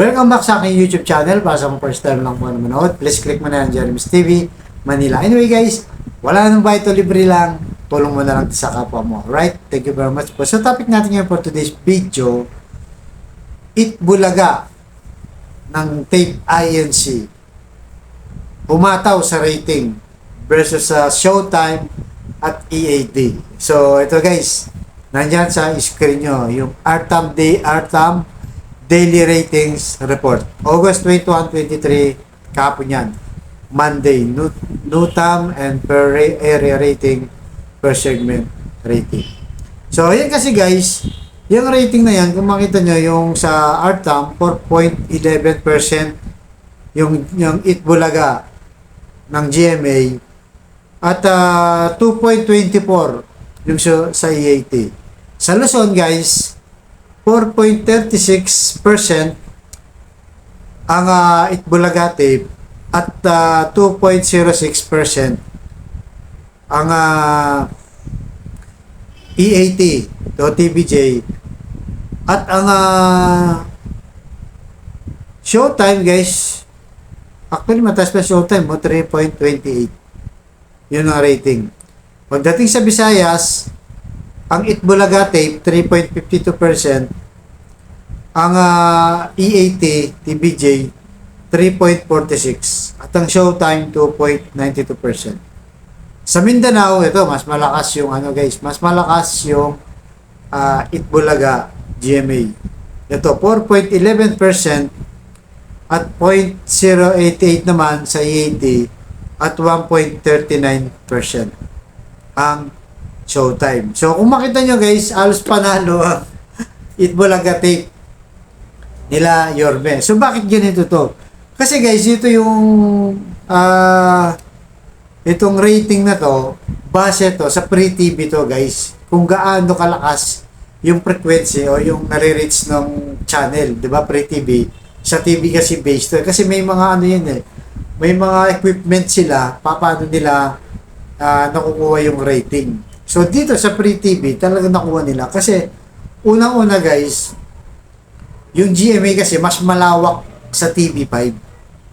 Welcome back sa aking YouTube channel. Para sa mga first time lang po na manood, please click mo na yung Jeremy's TV Manila. Anyway guys, wala nang bayad to, libre lang. Tulong mo na lang sa kapwa mo. Right? Thank you very much po. So topic natin ngayon for today's video, Itbulaga ng Tape INC umataw sa rating versus sa Showtime at EAD. So ito guys, nandyan sa screen nyo yung RTAM Daily Ratings Report. August 21, 23, kahapon yan. Monday, NUTAM and per area rating, per segment rating. So, yan kasi guys, yung rating na yan, kung makita nyo, yung sa RTAM, 4.11% yung Itbulaga ng GMA at 2.24 yung sa EAT. Sa Luzon guys, 4.36% ang Itbulaga tape at 2.06% ang EAT o TBJ at ang Showtime guys, actually mataas pa Showtime mo, 3.28 yun ang rating. Pagdating sa Visayas, ang Itbulaga tape 3.52%, ang EAT TBJ 3.46% at ang Showtime 2.92%. Sa Mindanao, ito mas malakas yung mas malakas yung Itbulaga GMA. Ito 4.11% at 0.088 naman sa EAT at 1.39% ang Showtime. So, kung makita nyo guys, alos panalo ang Itbulaga tape nila Yorme. So, bakit ganito to? Kasi guys, ito yung itong rating na to, base to sa pre-TV to guys. Kung gaano kalakas yung frequency o yung nare-reach ng channel, di ba? Pre-TV. Sa TV kasi based to. Kasi may mga yun eh. May mga equipment sila, paano nila nakukuha yung rating. So, dito sa pre-TV, talaga nakuha nila. Kasi, unang-una guys, yung GMA kasi mas malawak sa TV5.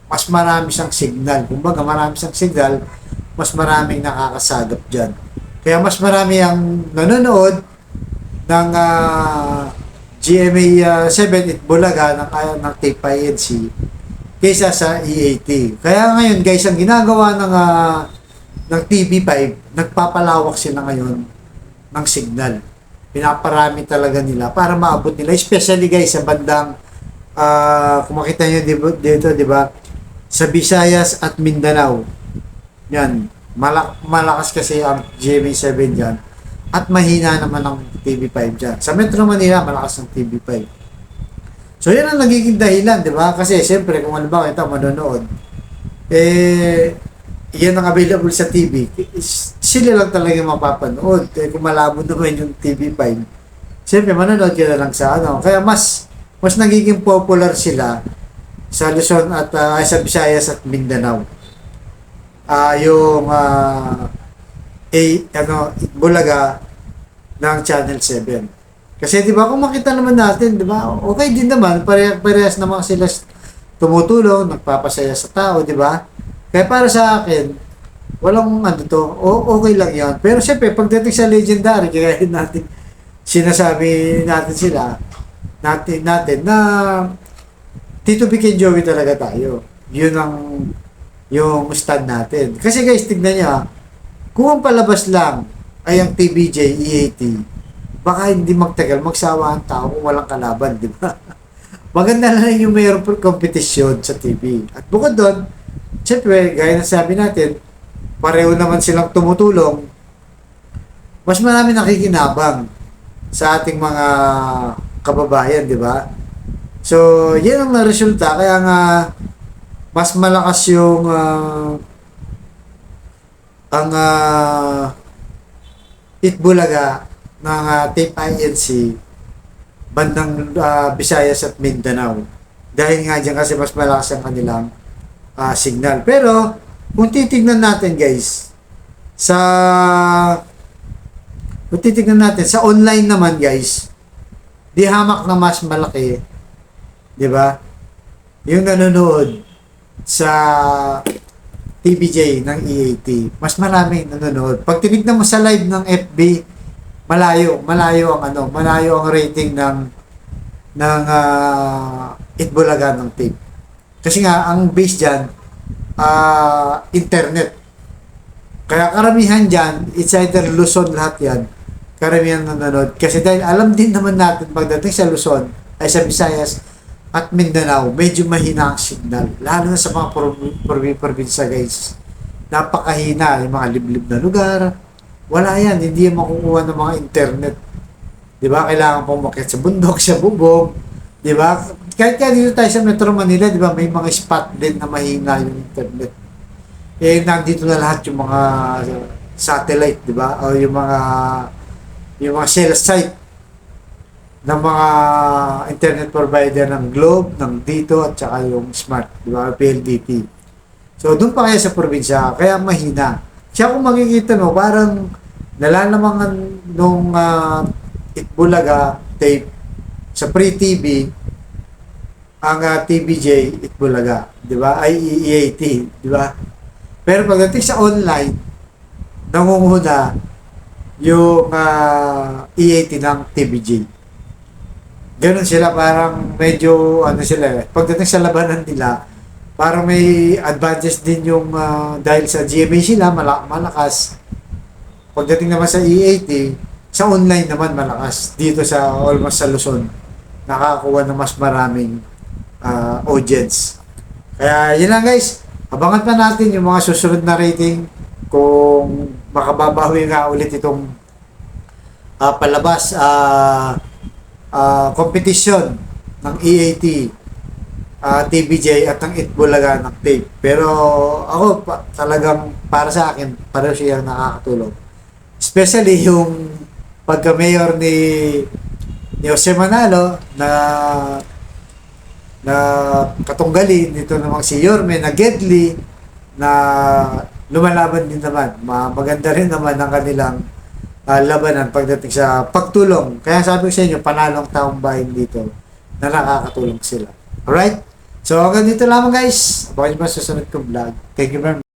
Mas marami siyang signal. Kumbaga, marami siyang signal, mas maraming nakakasagap dyan. Kaya mas marami ang nanonood ng GMA 7 Itbulaga ng Tape INC kaysa sa EAT. Kaya ngayon guys, ang ginagawa ng TV5, nagpapalawak sila ngayon ng signal. Pinaparami talaga nila para maabot nila. Especially guys sa bandang, kung makita nyo dito, di ba? Sa Visayas at Mindanao. Yan. Malakas kasi ang GMA7 dyan. At mahina naman ang TV5 dyan. Sa Metro Manila, malakas ang TV5. So yan ang nagiging dahilan, di ba? Kasi siyempre, kung halimbawa ito manonood, yan ang available sa TV, sila lang talaga mapapanood. Kung malabo naman yung TV5, siyempre manonood ka na lang sa Kaya mas nagiging popular sila sa Luzon at sa Visayas at Mindanao. Yung Itbulaga ng Channel 7. Kasi 'di ba kung makita naman natin, 'di ba? Okay din naman, parehas naman sila tumutulong, nagpapasaya sa tao, 'di ba? Kaya para sa akin, walang okay lang 'yan. Pero syempre pagdating sa legendary, kaya natin sinasabi natin natin na Tito Vic and Joey talaga tayo. Yun ang yung stand natin. Kasi guys, tignan niya, kung ang palabas lang ay ang TBJ, EAT, baka hindi magtagal, magsawa ang tao kung walang kalaban, di ba? Maganda na lang yung mayroong kompetisyon sa TV. At bukod doon, siyempre, gaya na sabi natin, pareho naman silang tumutulong, mas marami nakikinabang sa ating mga kababayan, di ba? So, yan ang naresulta. Kaya nga, mas malakas yung ang Itbulaga ng Tape INC bandang Visayas at Mindanao. Dahil nga dyan kasi mas malakas ang kanilang signal. Pero, kung titignan natin guys, sa online naman guys, di hamak na mas malaki, di ba? yung nanonood sa TVJ ng EAT, mas maraming nanonood. Pag tinignan mo sa live ng FB, malayo ang rating ng Itbulaga ng tape. Kasi nga ang base diyan internet. Kaya karamihan diyan, it's either Luzon lahat 'yan. Karamihan nanonood kasi dahil alam din naman natin pagdating sa Luzon ay sa Visayas at Mindanao, medyo mahina ang signal. Lalo na sa mga probinsya guys. Napakahina. Yung mga liblib na lugar. Wala yan. Hindi yan makukuha ng mga internet. Diba? Kailangan pong umakyat sa bundok, sa bubong. Diba? Kahit dito tayo sa Metro Manila, diba? May mga spot din na mahina yung internet. Eh, nandito na lahat yung mga satellite, diba? O yung mga cell site ng mga internet provider ng Globe, ng Dito, at saka yung Smart, di ba, PLDT. So, doon pa kaya sa probinsya, kaya mahina. Siya kung makikita mo, parang nalalamangan nung Itbulaga tape sa pre-TV, ang TVJ Itbulaga, di ba, ay EAT, di ba? Pero pagdating sa online, nangunguna yung EAT ng TVJ. Ganun sila, parang medyo sila pagdating sa labanan nila, parang may advantage din yung dahil sa GMA sila malakas. Pagdating naman sa EAT, sa online naman malakas. Dito sa almost sa Luzon, nakakakuha ng mas maraming audience. Kaya yun lang guys, abangan pa natin yung mga susunod na rating kung makababawi nga ulit itong palabas competition ng EAT, TVJ at ng Itbulaga ng tape. Pero ako talagang para sa akin, pareho siyang nakakatulong. Especially yung pagka-mayor ni Jose Manalo na katunggali nito namang si Yorme na Gedli na lumalaban din naman. Maganda rin naman ang kanilang labanan pagdating sa pagtulong. Kaya sabi ko sa inyo, panalong taong bayan dito na nakakatulong sila. Alright? So hanggang dito lamang guys. Abangan nyo pa sa susunod kong vlog. Thank you very much.